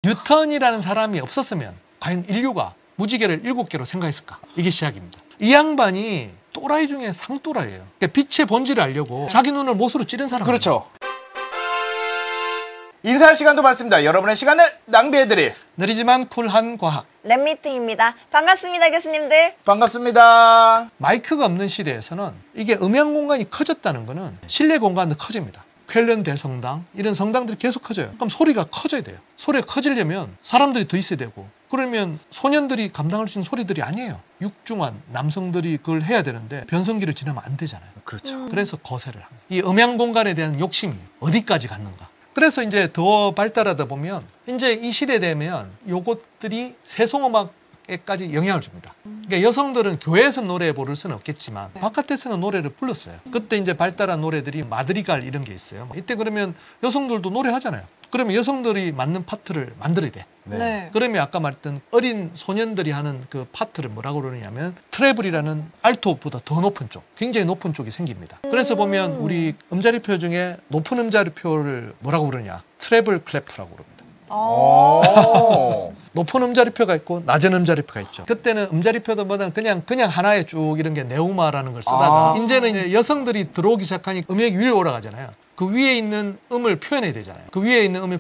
뉴턴이라는 사람이 없었으면 과연 인류가 무지개를 7개로 생각했을까? 이게 시작입니다. 이 양반이 또라이 중에 상또라이예요. 그러니까 빛의 본질을 알려고 자기 눈을 못으로 찌른 사람. 그렇죠. 인사할 시간도 많습니다. 여러분의 시간을 낭비해드릴 느리지만 쿨한 과학 랩미팅입니다. 반갑습니다, 교수님들. 반갑습니다. 마이크가 없는 시대에서는 이게 음향 공간이 커졌다는 거는 실내 공간도 커집니다. 쾰른 대성당 이런 성당들이 계속 커져요. 그럼 소리가 커져야 돼요. 소리가 커지려면 사람들이 더 있어야 되고, 그러면 소년들이 감당할 수 있는 소리들이 아니에요. 육중한 남성들이 그걸 해야 되는데 변성기를 지나면 안 되잖아요. 그렇죠. 그래서 거세를 합니다. 이 음향 공간에 대한 욕심이 어디까지 갔는가. 그래서 이제 더 발달하다 보면 이제 이 시대 되면 요것들이 세속음악에까지 영향을 줍니다. 그러니까 여성들은 교회에서 노래 부를 수는 없겠지만 바깥에서는 노래를 불렀어요. 그때 이제 발달한 노래들이 마드리갈 이런 게 있어요. 이때 그러면 여성들도 노래하잖아요. 그러면 여성들이 맞는 파트를 만들어야 돼. 네. 그러면 아까 말했던 어린 소년들이 하는 그 파트를 뭐라고 그러냐면 트래블이라는 알토보다 더 높은 쪽, 굉장히 높은 쪽이 생깁니다. 그래서 보면 우리 음자리표 중에 높은 음자리표를 뭐라고 그러냐, 트래블 클래프라고 그럽니다. 높은 음자리표가 있고 낮은 음자리표가 있죠. 그때는 음자리표보다는 그냥 하나에 쭉 이런 게 네우마라는 걸 쓰다가 이제는 이제 여성들이 들어오기 시작하니까 음역이 위로 올라가잖아요. 그 위에 있는 음을 표현해야 되잖아요. 그 위에 있는 음을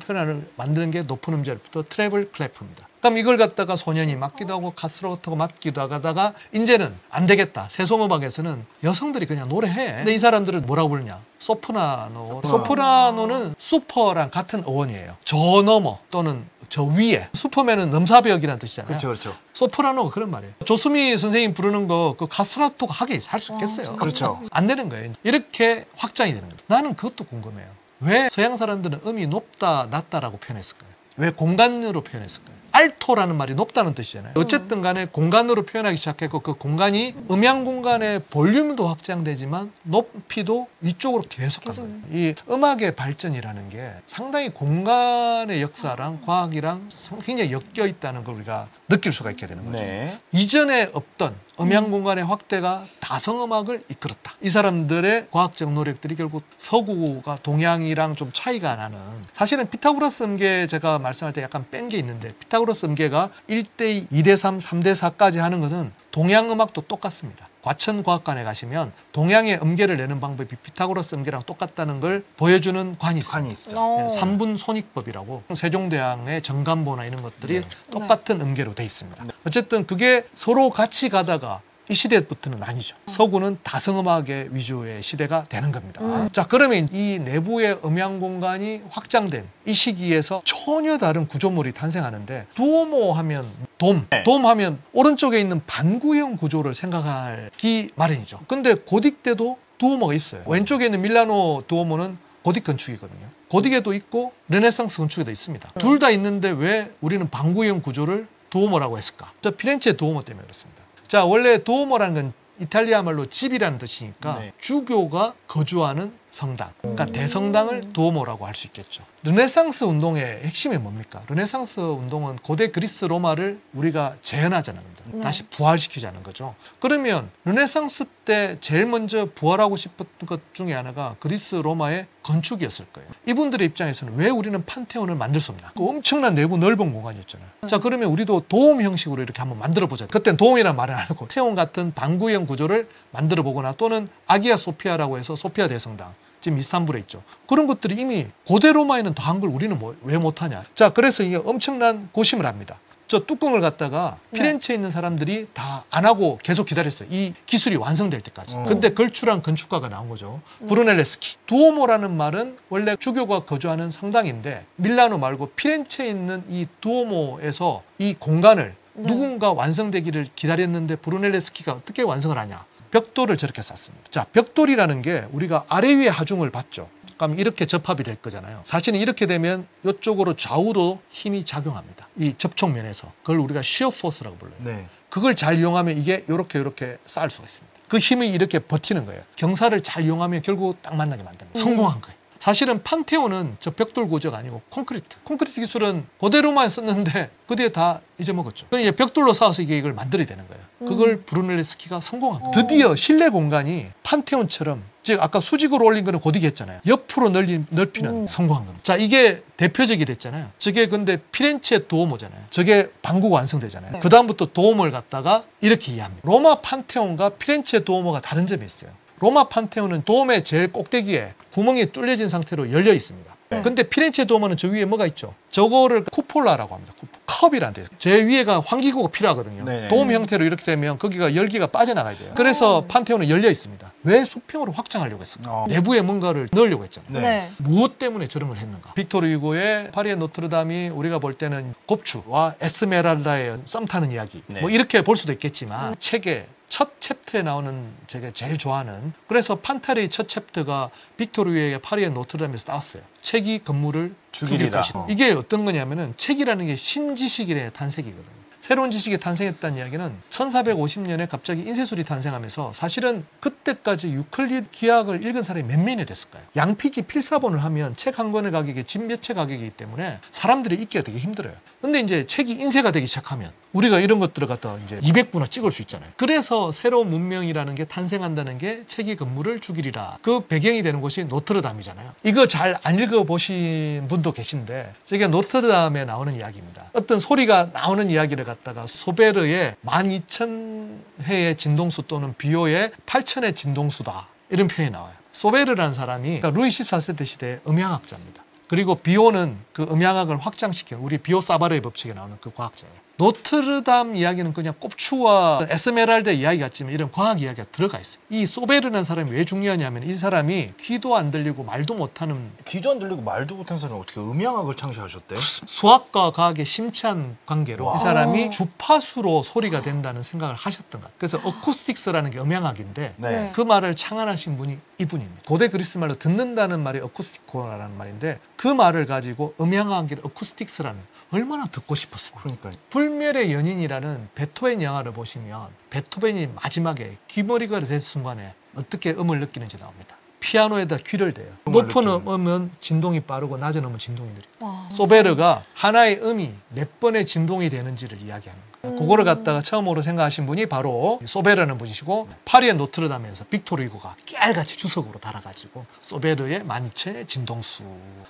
만드는 게 높은 음자리표, 트래블 클래프입니다. 그럼 이걸 갖다가 소년이 맡기도 하고 가스로트하고 맡기도 하다가 이제는 안 되겠다. 세속음악에서는 여성들이 그냥 노래해. 근데 이 사람들은 뭐라고 부르냐? 소프라노. 소프라노는 슈퍼랑 같은 어원이에요. 저 너머 또는 저 위에. 슈퍼맨은 넘사벽이라는 뜻이잖아요. 그렇죠, 그렇죠. 소프라노가 그런 말이에요. 조수미 선생님 부르는 거 그 카스라토가 할 수 있겠어요? 그렇죠. 안 되는 거예요. 이렇게 확장이 되는 거예요. 나는 그것도 궁금해요. 왜 서양 사람들은 음이 높다, 낮다라고 표현했을까요? 왜 공간으로 표현했을까요? 알토라는 말이 높다는 뜻이잖아요. 어쨌든 간에 공간으로 표현하기 시작했고, 그 공간이 음향 공간의 볼륨도 확장되지만 높이도 위쪽으로 계속 간 거예요. 이 음악의 발전이라는 게 상당히 공간의 역사랑 과학이랑 굉장히 엮여 있다는 걸 우리가 느낄 수가 있게 되는 거죠. 네. 이전에 없던 음향 공간의 확대가 다성음악을 이끌었다. 이 사람들의 과학적 노력들이 결국 서구가 동양이랑 좀 차이가 나는, 사실은 피타고라스 음계 제가 말씀할 때 약간 뺀 게 있는데, 피타고라스 음계가 1대2, 2대3, 3대4까지 하는 것은 동양 음악도 똑같습니다. 과천과학관에 가시면 동양의 음계를 내는 방법이 피타고라스 음계랑 똑같다는 걸 보여주는 관이 있어요. 관이 있어요. 3분 손익법이라고 세종대왕의 정간보나 이런 것들이 똑같은 음계로 돼 있습니다. 어쨌든 그게 서로 같이 가다가 이 시대부터는 아니죠. 서구는 다성음악의 위주의 시대가 되는 겁니다. 자, 그러면 이 내부의 음향 공간이 확장된 이 시기에서 전혀 다른 구조물이 탄생하는데, 두오모 하면 돔 하면 오른쪽에 있는 반구형 구조를 생각하기 마련이죠. 근데 고딕 때도 두오모가 있어요. 왼쪽에 있는 밀라노 두오모는 고딕 건축이거든요. 고딕에도 있고 르네상스 건축에도 있습니다. 둘 다 있는데 왜 우리는 반구형 구조를 두오모라고 했을까? 저 피렌체 두오모 때문에 그렇습니다. 자, 원래 두오모라는 건 이탈리아 말로 집이라는 뜻이니까 주교가 거주하는 성당, 그러니까 대성당을 두오모라고 할 수 있겠죠. 르네상스 운동의 핵심이 뭡니까? 르네상스 운동은 고대 그리스 로마를 우리가 재현하자는 겁니다. 다시 부활시키자는 거죠. 그러면 르네상스 때 제일 먼저 부활하고 싶었던 것 중에 하나가 그리스 로마의 건축이었을 거예요. 이분들의 입장에서는 왜 우리는 판테온을 만들 수 없나? 그 엄청난 내부 넓은 공간이었잖아요. 자, 그러면 우리도 도움 형식으로 이렇게 한번 만들어 보자. 그땐 도움이란 말을 안 하고 테온 같은 반구형 구조를 만들어 보거나, 또는 아기야 소피아라고 해서 소피아 대성당, 지금 이스탄불에 있죠. 그런 것들이 이미 고대 로마에는 더 한 걸 우리는 왜 못하냐. 자, 그래서 이게 엄청난 고심을 합니다. 저 뚜껑을 갖다가 피렌체에 있는 사람들이 다 안 하고 계속 기다렸어요. 이 기술이 완성될 때까지. 근데 걸출한 건축가가 나온 거죠. 브루넬레스키. 두오모라는 말은 원래 주교가 거주하는 성당인데, 밀라노 말고 피렌체에 있는 이 두오모에서 이 공간을 누군가 완성되기를 기다렸는데, 브루넬레스키가 어떻게 완성을 하냐. 벽돌을 저렇게 쌌습니다. 자, 벽돌이라는 게 우리가 아래 위에 하중을 받죠. 그럼 이렇게 접합이 될 거잖아요. 사실은 이렇게 되면 이쪽으로 좌우로 힘이 작용합니다. 이 접촉면에서. 그걸 우리가 시어 포스라고 불러요. 그걸 잘 이용하면 이게 이렇게 쌓을 수가 있습니다. 그 힘이 이렇게 버티는 거예요. 경사를 잘 이용하면 결국 딱 만나게 만듭니다. 성공한 거예요. 사실은 판테온은 저 벽돌 고조가 아니고 콘크리트 기술은 고대 로마에 썼는데 그 뒤에 다 잊어먹었죠. 그러니까 벽돌로 쌓아서 이걸 만들어야 되는 거예요. 그걸 브루넬레스키가 성공한 거예요. 드디어 실내 공간이 판테온처럼 즉 아까 수직으로 올린 거는 고딕이 했잖아요. 옆으로 넓히는 성공한 겁니다. 자, 이게 대표적이 됐잖아요. 저게 근데 피렌체 두오모잖아요. 저게 방구가 완성되잖아요. 네. 그 다음부터 두오모를 갖다가 이렇게 이해합니다. 로마 판테온과 피렌체 두오모가 다른 점이 있어요. 로마 판테온은 도움의 제일 꼭대기에 구멍이 뚫려진 상태로 열려 있습니다. 네. 근데 피렌체 도움은 저 위에 뭐가 있죠? 저거를 쿠폴라라고 합니다. 컵이란 데요. 제 위에가 환기구가 필요하거든요. 네. 도움 형태로 이렇게 되면 거기가 열기가 빠져나가야 돼요. 그래서 판테온은 열려 있습니다. 왜 수평으로 확장하려고 했을까? 내부에 뭔가를 넣으려고 했잖아요. 네. 네. 무엇 때문에 저런 걸 했는가? 빅토르 유고의 파리의 노트르담이 우리가 볼 때는 곱추와 에스메랄다의 썸 타는 이야기, 네. 뭐 이렇게 볼 수도 있겠지만 책의 첫 챕터에 나오는 제가 제일 좋아하는, 그래서 판타리의 첫 챕터가 빅토르 유고의 파리의 노트르담에서 따왔어요. 책이 건물을 죽일 죽이리라. 것이다. 이게 어떤 거냐면은 책이라는 게 신지식의 탄생이거든요. 새로운 지식이 탄생했다는 이야기는 1450년에 갑자기 인쇄술이 탄생하면서 사실은 그때까지 유클리드 기하학을 읽은 사람이 몇 명이 됐을까요? 양피지 필사본을 하면 책 한 권의 가격이 집 몇 채 가격이기 때문에 사람들이 읽기가 되게 힘들어요. 근데 이제 책이 인쇄가 되기 시작하면 우리가 이런 것들을 갖다 이제 200부나 찍을 수 있잖아요. 그래서 새로운 문명이라는 게 탄생한다는 게 책이 건물을 죽이리라. 그 배경이 되는 곳이 노트르담이잖아요. 이거 잘 안 읽어보신 분도 계신데 저게 노트르담에 나오는 이야기입니다. 어떤 소리가 나오는 이야기를 갖다가 소베르의 12,000회의 진동수 또는 비오의 8,000의 진동수다. 이런 표현이 나와요. 소베르라는 사람이 그러니까 루이 14세대 시대의 음향학자입니다. 그리고 비오는 그 음향학을 확장시킨 우리 비오 사바르의 법칙에 나오는 그 과학자예요. 노트르담 이야기는 그냥 꼽추와 에스메랄다 이야기 같지만 이런 과학 이야기가 들어가 있어요. 이 소베르라는 사람이 왜 중요하냐면 이 사람이 귀도 안 들리고 말도 못하는, 귀도 안 들리고 말도 못하는 사람이 어떻게 음향학을 창시하셨대? 수학과 과학의 심취한 관계로 와. 이 사람이 주파수로 소리가 된다는 생각을 하셨던 것 같아요. 그래서 어쿠스틱스라는 게 음향학인데 네. 그 말을 창안하신 분이 이분입니다. 고대 그리스 말로 듣는다는 말이 어쿠스티코라는 말인데 그 말을 가지고 음향학을 어쿠스틱스라는, 얼마나 듣고 싶었어요. 그러니까 불멸의 연인이라는 베토벤 영화를 보시면 베토벤이 마지막에 귀머리가 된 순간에 어떻게 음을 느끼는지 나옵니다. 피아노에다 귀를 대요. 음을 높은 느끼는. 음은 진동이 빠르고 낮은 음은 진동이 느려요. 와, 소베르가 하나의 음이 몇 번의 진동이 되는지를 이야기하는 거예요. 그거를 갖다가 처음으로 생각하신 분이 바로 소베르라는 분이시고 파리의 노트르담에서 빅토르 유고가 깨알같이 주석으로 달아가지고 소베르의 12,000의 진동수.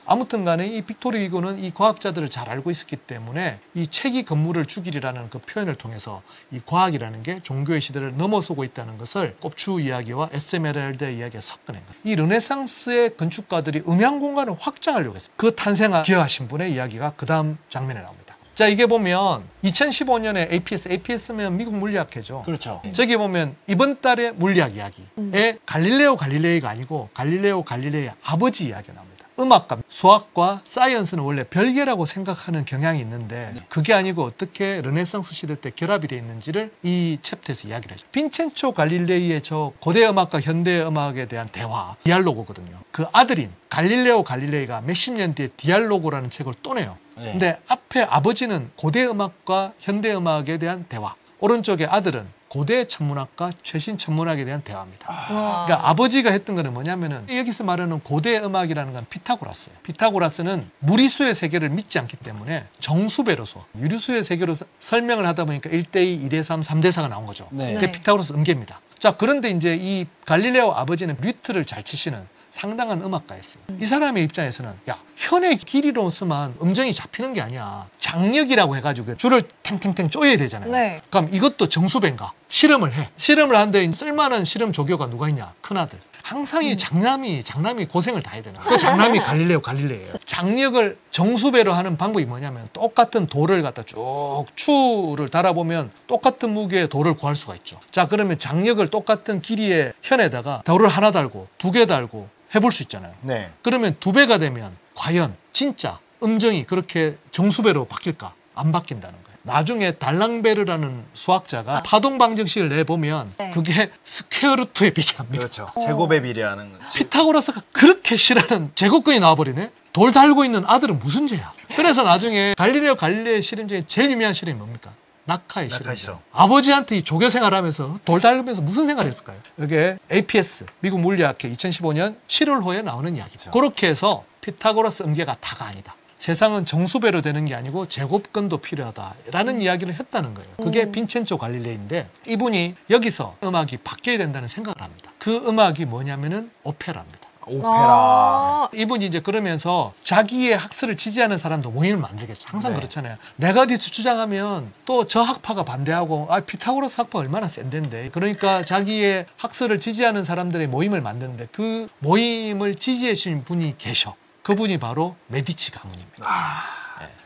아무튼 간에 이 빅토르 유고는 이 과학자들을 잘 알고 있었기 때문에 이 책이 건물을 죽이리라는 그 표현을 통해서 이 과학이라는 게 종교의 시대를 넘어서고 있다는 것을 꼽추 이야기와 에스메랄다 이야기에 섞어낸 거예요. 이 르네상스의 건축가들이 음향 공간을 확장하려고 했어요. 그 탄생을 기여하신 분의 이야기가 그 다음 장면에 나옵니다. 자, 이게 보면 2015년에 APS면 미국 물리학회죠. 그렇죠. 저기 보면 이번 달의 물리학 이야기에 갈릴레오 갈릴레이가 아니고 갈릴레오 갈릴레이의 아버지 이야기가 나옵니다. 음악과 수학과 사이언스는 원래 별개라고 생각하는 경향이 있는데 그게 아니고 어떻게 르네상스 시대 때 결합이 되어 있는지를 이 챕터에서 이야기를 해요. 빈첸초 갈릴레이의 저 고대 음악과 현대 음악에 대한 대화, 디알로그거든요. 그 아들인 갈릴레오 갈릴레이가 몇십 년 뒤에 디알로그라는 책을 또 내요. 네. 근데 앞에 아버지는 고대 음악과 현대 음악에 대한 대화, 오른쪽에 아들은 고대 천문학과 최신 천문학에 대한 대화입니다. 와. 그러니까 아버지가 했던 거는 뭐냐면은 여기서 말하는 고대 음악이라는 건 피타고라스예요. 피타고라스는 무리수의 세계를 믿지 않기 때문에 정수배로서 유리수의 세계로 설명을 하다 보니까 1대2, 2대3, 3대4가 나온 거죠. 네. 그게 피타고라스 음계입니다. 자, 그런데 이제 이 갈릴레오 아버지는 뮤트를 잘 치시는 상당한 음악가였어요. 이 사람의 입장에서는 야, 현의 길이로서만 음정이 잡히는 게 아니야. 장력이라고 해가지고 줄을 탱탱탱 쪼여야 되잖아요. 네. 그럼 이것도 정수배인가? 실험을 해. 실험을 하는데 쓸만한 실험 조교가 누가 있냐? 큰아들. 항상 이 장남이 고생을 다 해야 되는 거예요. 그 장남이 갈릴레오 갈릴레이예요. 장력을 정수배로 하는 방법이 뭐냐면 똑같은 돌을 갖다 쭉 추를 달아보면 똑같은 무게의 돌을 구할 수가 있죠. 자, 그러면 장력을 똑같은 길이의 현에다가 돌을 하나 달고 두 개 달고 해볼 수 있잖아요. 네. 그러면 2배가 되면 과연 진짜 음정이 그렇게 정수배로 바뀔까? 안 바뀐다는 거예요. 나중에 달랑베르라는 수학자가 파동 방정식을 내보면 네. 그게 스퀘어 루트에 비례합니다. 그렇죠. 제곱에 비례하는 거지. 피타고라스가 그렇게 싫어하는 제곱근이 나와버리네? 돌 달고 있는 아들은 무슨 죄야? 그래서 나중에 갈릴레오 갈릴레이 실험 중에 제일 유명한 실험이 뭡니까? 낙하의 낙하의 실험. 실험. 아버지한테 이 조교 생활하면서 돌 달면서 무슨 생활을 했을까요? 이게 APS 미국 물리학회 2015년 7월 호에 나오는 이야기죠. 그렇게 해서 피타고라스 음계가 다가 아니다. 세상은 정수배로 되는 게 아니고 제곱근도 필요하다라는 이야기를 했다는 거예요. 그게 빈첸조 갈릴레이인데 이분이 여기서 음악이 바뀌어야 된다는 생각을 합니다. 그 음악이 뭐냐면은 오페라입니다. 오페라. 이분이 이제 그러면서 자기의 학설을 지지하는 사람도 모임을 만들겠죠. 항상 네. 그렇잖아요. 내가 어디서 주장하면 또 저 학파가 반대하고 피타고라스 학파 얼마나 센데인데 그러니까 자기의 학설을 지지하는 사람들의 모임을 만드는데 그 모임을 지지해 주신 분이 계셔. 그분이 바로 메디치 가문입니다.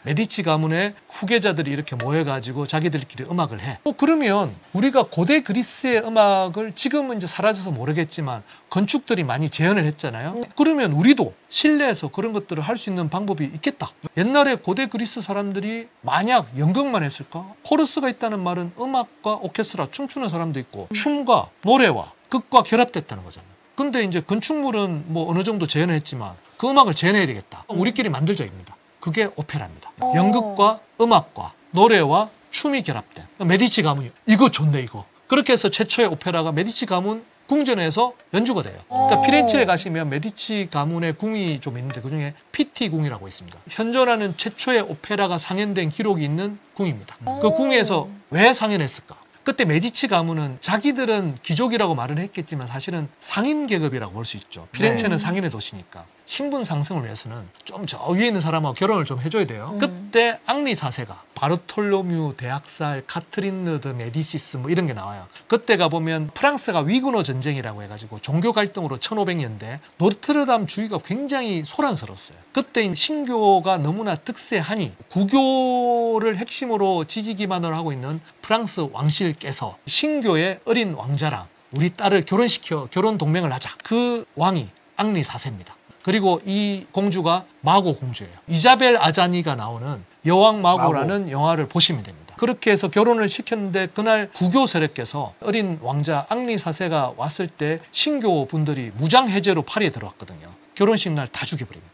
메디치 가문의 후계자들이 이렇게 모여가지고 자기들끼리 음악을 해. 그러면 우리가 고대 그리스의 음악을 지금은 이제 사라져서 모르겠지만 건축들이 많이 재현을 했잖아요. 그러면 우리도 실내에서 그런 것들을 할 수 있는 방법이 있겠다. 옛날에 고대 그리스 사람들이 만약 연극만 했을까? 코러스가 있다는 말은 음악과 오케스트라, 춤추는 사람도 있고 춤과 노래와 극과 결합됐다는 거잖아요. 근데 이제 건축물은 뭐 어느 정도 재현을 했지만 그 음악을 재현해야 되겠다. 우리끼리 만들자입니다. 그게 오페라입니다. 연극과 음악과 노래와 춤이 결합된 메디치 가문이 이거 좋네 이거. 그렇게 해서 최초의 오페라가 메디치 가문 궁전에서 연주가 돼요. 그러니까 피렌체에 가시면 메디치 가문의 궁이 좀 있는데 그중에 피티 궁이라고 있습니다. 현존하는 최초의 오페라가 상연된 기록이 있는 궁입니다. 그 궁에서 왜 상연했을까? 그때 메디치 가문은 자기들은 귀족이라고 말은 했겠지만 사실은 상인 계급이라고 볼 수 있죠. 피렌체는 상인의 도시니까. 신분 상승을 위해서는 좀 저 위에 있는 사람하고 결혼을 좀 해줘야 돼요. 그때 앙리 4세가 바르톨로뮤 대학살, 카트린느 드 메디시스 뭐 이런 게 나와요. 그때 가보면 프랑스가 위그너 전쟁이라고 해가지고 종교 갈등으로 1500년대 노트르담 주의가 굉장히 소란스러웠어요. 그때 신교가 너무나 득세하니 구교를 핵심으로 지지 기반으로 하고 있는 프랑스 왕실께서 신교의 어린 왕자랑 우리 딸을 결혼시켜 결혼 동맹을 하자. 그 왕이 앙리 4세입니다. 그리고 이 공주가 마고 공주예요. 이자벨 아자니가 나오는 여왕 마고라는 영화를 보시면 됩니다. 그렇게 해서 결혼을 시켰는데 그날 구교 세력께서 어린 왕자 앙리 4세가 왔을 때 신교 분들이 무장 해제로 파리에 들어왔거든요. 결혼식 날 다 죽여버립니다.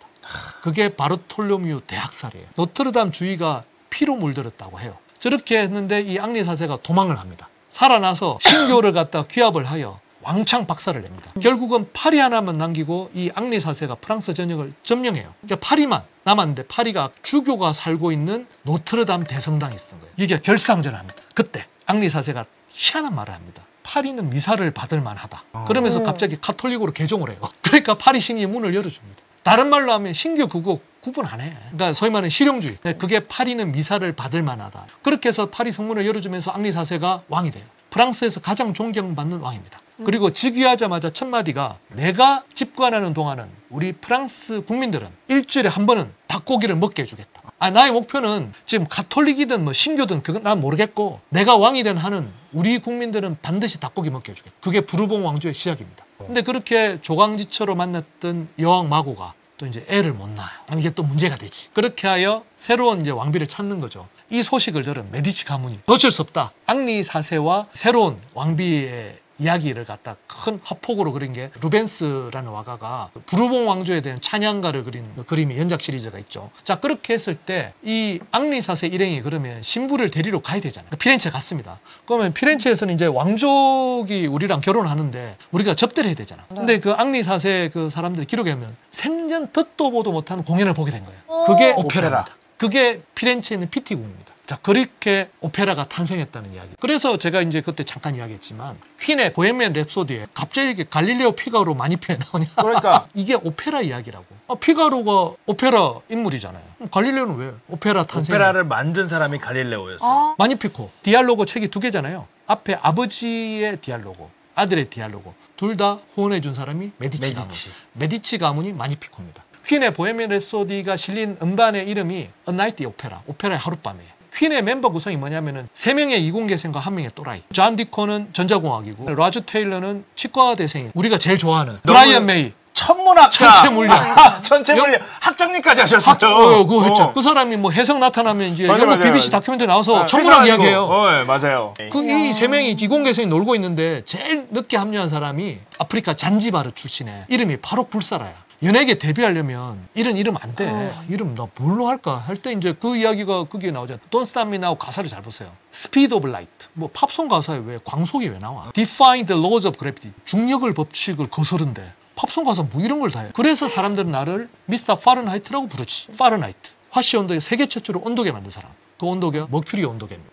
그게 바르톨로뮤 대학살이에요. 노트르담 주의가 피로 물들었다고 해요. 저렇게 했는데 이 앙리 4세가 도망을 합니다. 살아나서 신교를 갖다 귀합을 하여 왕창 박살을 냅니다. 결국은 파리 하나만 남기고 이 앙리 4세가 프랑스 전역을 점령해요. 그러니까 파리만 남았는데 파리가 주교가 살고 있는 노트르담 대성당이 있었던 거예요. 이게 결상전을 합니다. 그때 앙리 4세가 희한한 말을 합니다. 파리는 미사를 받을 만하다. 그러면서 갑자기 카톨릭으로 개종을 해요. 그러니까 파리 시민이 문을 열어줍니다. 다른 말로 하면 신교 그거 구분 안 해. 그러니까 소위 말하는 실용주의. 그게 파리는 미사를 받을 만하다. 그렇게 해서 파리 성문을 열어주면서 앙리 4세가 왕이 돼요. 프랑스에서 가장 존경받는 왕입니다. 그리고 즉위하자마자 첫 마디가 내가 집권하는 동안은 우리 프랑스 국민들은 일주일에 한 번은 닭고기를 먹게 해주겠다. 나의 목표는 지금 가톨릭이든 뭐 신교든 그건 난 모르겠고 내가 왕이 된 한은 우리 국민들은 반드시 닭고기 먹게 해주겠다. 그게 부르봉 왕조의 시작입니다. 근데 그렇게 조강지처로 만났던 여왕 마고가 또 이제 애를 못 낳아요. 이게 또 문제가 되지. 그렇게 하여 새로운 이제 왕비를 찾는 거죠. 이 소식을 들은 메디치 가문이 놓칠 수 없다. 앙리 4세와 새로운 왕비의 이야기를 갖다 큰 화폭으로 그린 게 루벤스라는 화가가 부르봉 왕조에 대한 찬양가를 그린 그림이 연작 시리즈가 있죠. 자, 그렇게 했을 때 이 앙리 4세 일행이 그러면 신부를 데리러 가야 되잖아요. 피렌체 갔습니다. 그러면 피렌체에서는 이제 왕족이 우리랑 결혼하는데 우리가 접대를 해야 되잖아. 근데 그 앙리 4세 그 사람들 기록에 보면 생전 듣도 보도 못한 공연을 보게 된 거예요. 그게 오페라입니다. 그게 피렌체에 있는 피티궁입니다. 자, 그렇게 오페라가 탄생했다는 이야기. 그래서 제가 이제 그때 잠깐 이야기했지만 퀸의 보헤미안 랩소디에 갑자기 이렇게 갈릴레오 피가로 많이 표현 나오냐. 그러니까 이게 오페라 이야기라고. 피가로가 오페라 인물이잖아요. 갈릴레오는 왜 오페라 탄생? 오페라를 만든 사람이 갈릴레오였어. 마니피코. 디알로고 책이 2개잖아요. 앞에 아버지의 디알로고, 아들의 디알로고. 둘 다 후원해 준 사람이 메디치 가문. 메디치 가문이 마니피코입니다. 퀸의 보헤미안 랩소디가 실린 음반의 이름이 A Night Opera, 오페라의 하룻밤이에요. 퀸의 멤버 구성이 뭐냐면은 3명의 이공계생과 1명의 또라이. 존 디코는 전자공학이고 라주 테일러는 치과대생이. 우리가 제일 좋아하는 브라이언 메이. 천문학자. 천체물리학. 천체물리학. 학장님까지 하셨어요. 그거 했죠. 그 사람이 뭐 해석 나타나면 이제 맞아, 영국 맞아, BBC 맞아. 다큐멘터리 나와서 천문학 이야기해요. 네, 맞아요. 이 3명이 이공계생이 놀고 있는데 제일 늦게 합류한 사람이 아프리카 잔지바르 출신의 이름이 바로 불사라야. 연예계 데뷔하려면 이런 이름 안 돼. 이름 나 뭘로 할까 할 때 이제 그 이야기가 거기에 나오잖아. Don't Stop Me Now 가사를 잘 보세요. Speed of Light. 뭐 팝송 가사에 왜 광속이 왜 나와? Defy the Laws of Gravity. 중력의 법칙을 거스른데 팝송 가사 뭐 이런 걸 다 해. 그래서 사람들은 나를 미스터 파른하이트라고 부르지. 파른하이트. 화씨 온도계 세계 최초로 온도계 만든 사람. 그 온도계가 머큐리 온도계입니다.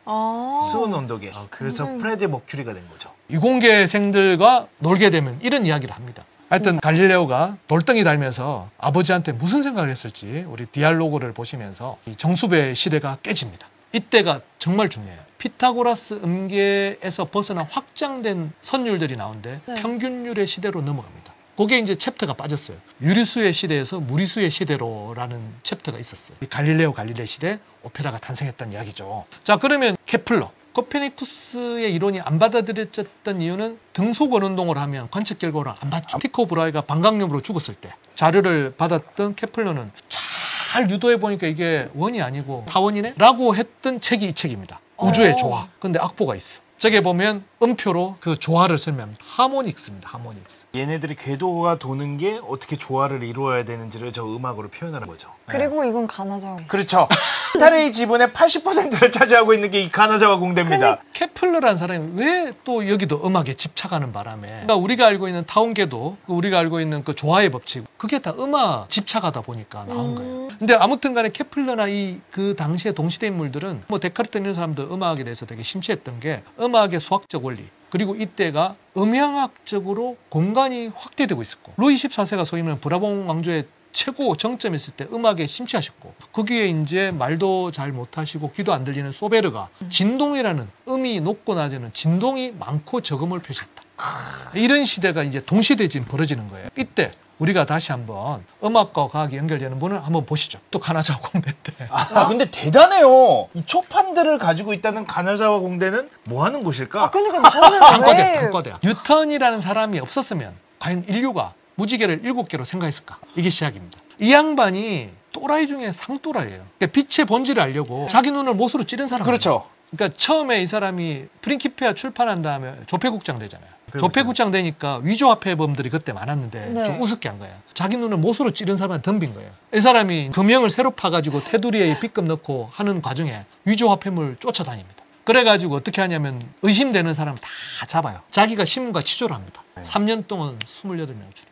수은 온도계. 그래서 굉장히- 프레드 머큐리가 된 거죠. 이공계생들과 놀게 되면 이런 이야기를 합니다. 하여튼 갈릴레오가 돌덩이 달면서 아버지한테 무슨 생각을 했을지 우리 디알로그를 보시면서 이 정수배 시대가 깨집니다. 이때가 정말 중요해요. 피타고라스 음계에서 벗어나 확장된 선율들이 나오는데 네. 평균율의 시대로 넘어갑니다. 그게 이제 챕터가 빠졌어요. 유리수의 시대에서 무리수의 시대로라는 챕터가 있었어요. 이 갈릴레오 갈릴레이 시대 오페라가 탄생했다는 이야기죠. 자, 그러면 케플러. 코페르니쿠스의 이론이 안 받아들여졌던 이유는 등속 원운동을 하면 관측 결과를 안 받죠. 티코 브라이가 방광염으로 죽었을 때 자료를 받았던 케플러는 잘 유도해 보니까 이게 원이 아니고 타원이네? 라고 했던 책이 이 책입니다. 우주의 조화. 근데 악보가 있어. 저게 보면 음표로 그 조화를 설명합니다. 하모닉스입니다. 하모닉스. 얘네들이 궤도가 도는 게 어떻게 조화를 이루어야 되는지를 저 음악으로 표현하는 거죠. 그리고 이건 가나자와 그렇죠. 타레의 지분의 80%를 차지하고 있는 게 이 가나자와 공대입니다. 케플러라는 사람이 왜 또 여기도 음악에 집착하는 바람에 그러니까 우리가 알고 있는 타운계도 우리가 알고 있는 그 조화의 법칙 그게 다 음악 집착하다 보니까 나온 거예요. 근데 아무튼 간에 케플러나 그 당시에 동시대 인물들은 뭐 데카르트 이런 사람도 음악에 대해서 되게 심취했던 게 음악의 수학적 원리 그리고 이때가 음향학적으로 공간이 확대되고 있었고 루이 14세가 소위 말하는 브라봉 왕조의 최고 정점에 있을 때 음악에 심취하셨고 거기에 이제 말도 잘 못하시고 귀도 안 들리는 소베르가 진동이라는 음이 높고 낮에는 진동이 많고 적음을 표시했다. 이런 시대가 이제 동시대에 지금 벌어지는 거예요. 이때 우리가 다시 한번 음악과 과학이 연결되는 분을 한번 보시죠. 또 가나자와 공대 때. 근데 대단해요. 이 초판들을 가지고 있다는 가나자와 공대는 뭐 하는 곳일까? 그러니까 저는 단과대학, 왜 단과대학. 뉴턴이라는 사람이 없었으면 과연 인류가 무지개를 7개로 생각했을까? 이게 시작입니다. 이 양반이 또라이 중에 상또라이예요. 그러니까 빛의 본질을 알려고 자기 눈을 못으로 찌른 사람. 그렇죠. 그러니까 처음에 이 사람이 프린키피아 출판한 다음에 조폐국장 되잖아요. 조폐국장 되니까 위조화폐범들이 그때 많았는데 네. 좀 우습게 한 거예요. 자기 눈을 못으로 찌른 사람한테 덤빈 거예요. 이 사람이 금형을 새로 파가지고 테두리에 B급 넣고 하는 과정에 위조화폐물 쫓아다닙니다. 그래가지고 어떻게 하냐면 의심되는 사람 다 잡아요. 자기가 신문과 취조를 합니다. 3년 동안 28명 줄.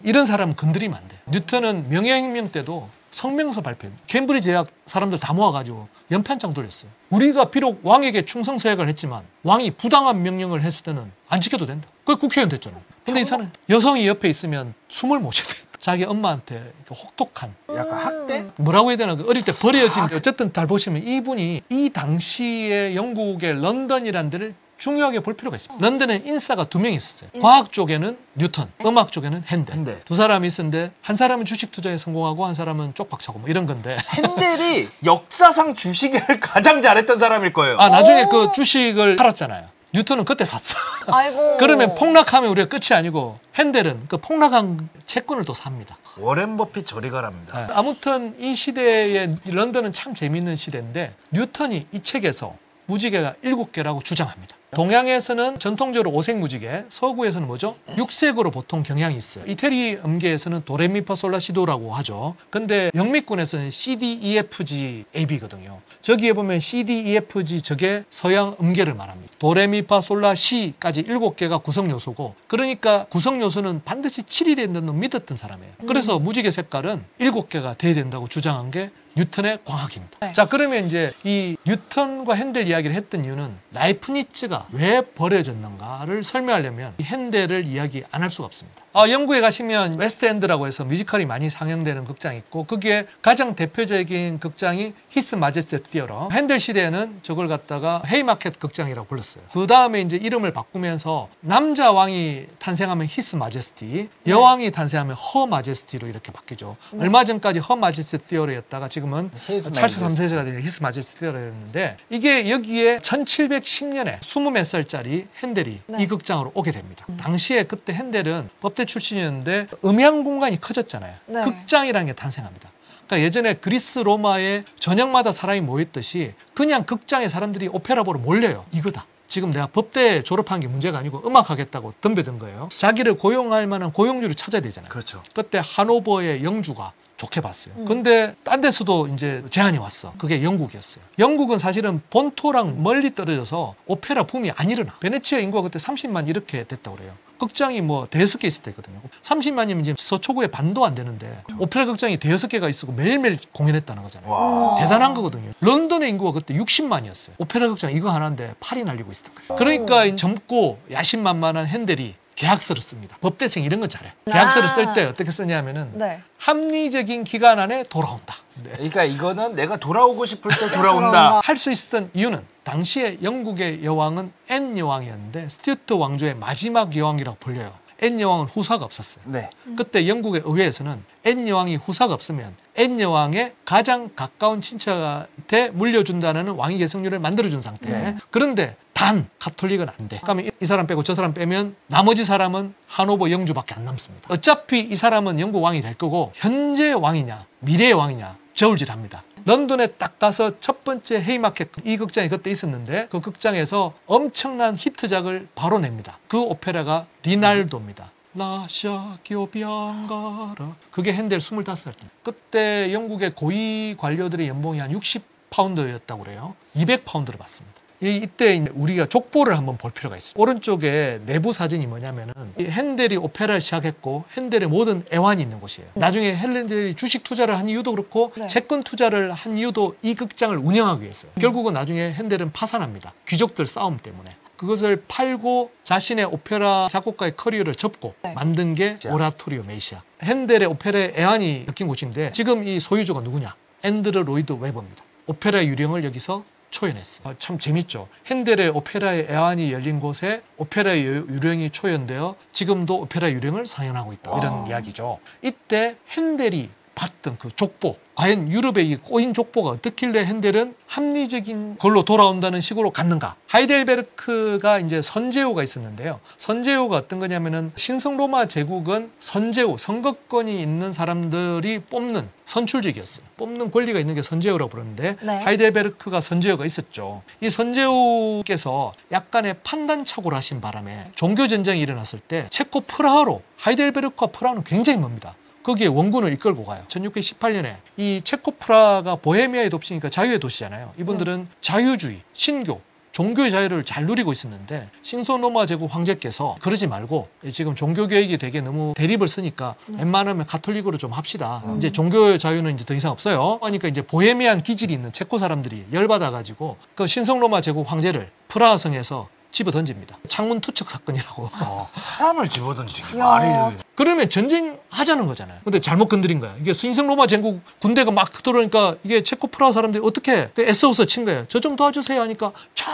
이런 사람은 건드리면 안 돼. 뉴턴은 명예혁명 때도 성명서 발표해요. 캠브리지 대학 사람들 다 모아가지고 연판장 돌렸어요. 우리가 비록 왕에게 충성서약을 했지만 왕이 부당한 명령을 했을 때는 안 지켜도 된다. 그게 국회의원 됐잖아. 근데 이 사람 여성이 옆에 있으면 숨을 못 쉬어요. 자기 엄마한테 혹독한 약간 학대? 뭐라고 해야 되나 어릴 때 버려진 어쨌든 잘 보시면 이분이 이 당시에 영국의 런던이라는 데를 중요하게 볼 필요가 있습니다. 런던에 인싸가 2명이 있었어요. 과학 쪽에는 뉴턴, 음악 쪽에는 핸델. 두 사람이 있었는데 한 사람은 주식 투자에 성공하고 한 사람은 쪽박차고 뭐 이런 건데 핸델이 역사상 주식을 가장 잘했던 사람일 거예요. 나중에 그 주식을 팔았잖아요. 뉴턴은 그때 샀어. 아이고. 그러면 폭락하면 우리가 끝이 아니고 핸델은 그 폭락한 채권을 또 삽니다. 워렌 버핏 저리 가랍니다. 아무튼 이 시대의 런던은 참 재미있는 시대인데 뉴턴이 이 책에서 무지개가 7개라고 주장합니다. 동양에서는 전통적으로 5색 무지개, 서구에서는 뭐죠? 6색으로 보통 경향이 있어요. 이태리 음계에서는 도레미파솔라시도라고 하죠. 근데 영미권에서는 CDEFG AB거든요. 저기에 보면 CDEFG 저게 서양 음계를 말합니다. 도레미파솔라시까지 7개가 구성 요소고 그러니까 구성 요소는 반드시 7이 된다는 믿었던 사람이에요. 그래서 무지개 색깔은 7개가 돼야 된다고 주장한 게 뉴턴의 광학입니다. 네. 자, 그러면 이제 이 뉴턴과 핸델 이야기를 했던 이유는 라이프니츠가 왜 버려졌는가를 설명하려면 이 핸델을 이야기 안 할 수가 없습니다. 영국에 가시면 웨스트엔드라고 해서 뮤지컬이 많이 상영되는 극장이 있고 거기에 가장 대표적인 극장이 히스 마제스티 티어러. 핸델 시대에는 저걸 갖다가 헤이마켓 극장이라고 불렀어요. 그 다음에 이제 이름을 바꾸면서 남자 왕이 탄생하면 히스 마제스티, 여왕이 탄생하면 허 마제스티로 이렇게 바뀌죠. 얼마 전까지 허 마제스티 티어러였다가 지금은 His 찰스 Majesty. 3세가 된 히스 마제스티 티어러였는데 이게 여기에 1710년에 20몇 살짜리 핸델이 네. 이 극장으로 오게 됩니다. 당시에 그때 핸델은 법대 출신이었는데 음향 공간이 커졌잖아요. 네. 극장이라는 게 탄생합니다. 그러니까 예전에 그리스 로마에 저녁마다 사람이 모였듯이 그냥 극장에 사람들이 오페라 보러 몰려요. 이거다. 지금 내가 법대 졸업한 게 문제가 아니고 음악하겠다고 덤벼든 거예요. 자기를 고용할 만한 고용주를 찾아야 되잖아요. 그렇죠. 그때 하노버의 영주가 좋게 봤어요. 근데 딴 데서도 이제 제안이 왔어. 그게 영국이었어요. 영국은 사실은 본토랑 멀리 떨어져서 오페라 붐이 안 일어나. 베네치아 인구가 그때 30만 이렇게 됐다고 그래요. 극장이 뭐 대여섯 개 있을 때거든요. 30만이면 이제 서초구의 반도 안 되는데 오페라 극장이 대여섯 개가 있었고 매일매일 공연했다는 거잖아요. 와. 대단한 거거든요. 런던의 인구가 그때 60만이었어요. 오페라 극장 이거 하나인데 팔이 날리고 있었던 거예요. 그러니까 젊고 야심만만한 핸델이 계약서를 씁니다. 법대생 이런 건 잘해. 계약서를 쓸 때 어떻게 쓰냐면은 네. 합리적인 기간 안에 돌아온다. 네. 그러니까 이거는 내가 돌아오고 싶을 때 돌아온다. 할 수 있었던 이유는 당시에 영국의 여왕은 앤 여왕이었는데 스튜어트 왕조의 마지막 여왕이라고 불려요. 앤 여왕은 후사가 없었어요. 네. 그때 영국의 의회에서는 앤 여왕이 후사가 없으면 앤 여왕의 가장 가까운 친척한테 물려준다는 왕위 계승률을 만들어준 상태. 네. 그런데 단 가톨릭은 안 돼. 그러면 이 사람 빼고 저 사람 빼면 나머지 사람은 하노버 영주밖에 안 남습니다. 어차피 이 사람은 영국 왕이 될 거고 현재 왕이냐 미래의 왕이냐 저울질합니다. 런던에 딱 가서 첫 번째 헤이마켓 이 극장이 그때 있었는데 그 극장에서 엄청난 히트작을 바로 냅니다. 그 오페라가 리날도입니다. 라샤기오 비앙가라. 그게 핸델 25살 때. 그때 영국의 고위 관료들의 연봉이 한 60파운드였다고 그래요. 200파운드를 받습니다. 이때 우리가 족보를 한번 볼 필요가 있어요. 오른쪽에 내부 사진이 뭐냐면은 이 핸델이 오페라를 시작했고 핸델의 모든 애환이 있는 곳이에요. 나중에 핸델이 주식 투자를 한 이유도 그렇고 네. 채권 투자를 한 이유도 이 극장을 운영하기 위해서요. 결국은 나중에 핸델은 파산합니다. 귀족들 싸움 때문에. 그것을 팔고 자신의 오페라 작곡가의 커리어를 접고 네. 만든 게 오라토리오 메시아. 핸델의 오페라의 애환이 엮인 곳인데 지금 이 소유주가 누구냐? 앤드루 로이드 웨버입니다. 오페라의 유령을 여기서 초연했어. 참 재밌죠. 핸델의 오페라의 애환이 열린 곳에 오페라의 유령이 초연되어 지금도 오페라 유령을 상연하고 있다. 이런 이야기죠. 이때 핸델이 봤던 그 족보, 과연 유럽의 이 꼬인 족보가 어떻길래 핸델은 합리적인 걸로 돌아온다는 식으로 갔는가? 하이델베르크가 이제 선제후가 있었는데요. 선제후가 어떤 거냐면은 신성 로마 제국은 선제후, 선거권이 있는 사람들이 뽑는 선출직이었어요. 뽑는 권리가 있는 게 선제후라고 부르는데 네. 하이델베르크가 선제후가 있었죠. 이 선제후께서 약간의 판단착오를 하신 바람에 종교 전쟁이 일어났을 때 체코 프라하로 하이델베르크와 프라하는 굉장히 멉니다. 거기에 원군을 이끌고 가요. 1618년에 이 체코 프라하가 보헤미아의 도시니까 자유의 도시잖아요. 이분들은 자유주의, 신교, 종교의 자유를 잘 누리고 있었는데 신성 로마 제국 황제께서 그러지 말고 지금 종교 교육이 되게 너무 대립을 쓰니까 웬만하면 가톨릭으로 좀 합시다. 이제 종교의 자유는 이제 더 이상 없어요. 그러니까 이제 보헤미안 기질이 있는 체코 사람들이 열받아 가지고 그 신성 로마 제국 황제를 프라하 성에서 집어 던집니다. 창문 투척 사건이라고. 사람을 집어던지는 게 야. 말이 되는. 그러면 전쟁하자는 거잖아요. 근데 잘못 건드린 거야. 이게 신성 로마 제국 군대가 막 들어오니까 이게 체코 프라하 사람들이 어떻게 SOS 친 거예요. 저 좀 도와주세요 하니까 저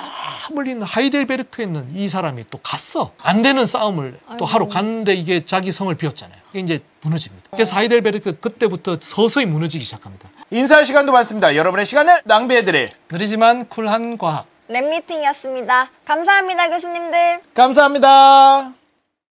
멀리 있는 하이델베르크에 있는 이 사람이 또 갔어. 안 되는 싸움을 또 아이고. 하러 갔는데 이게 자기 성을 비웠잖아요. 이게 이제 무너집니다. 그래서 하이델베르크 그때부터 서서히 무너지기 시작합니다. 인사할 시간도 많습니다. 여러분의 시간을 낭비해드릴. 느리지만 쿨한 과학. 랩미팅이었습니다. 감사합니다, 교수님들. 감사합니다.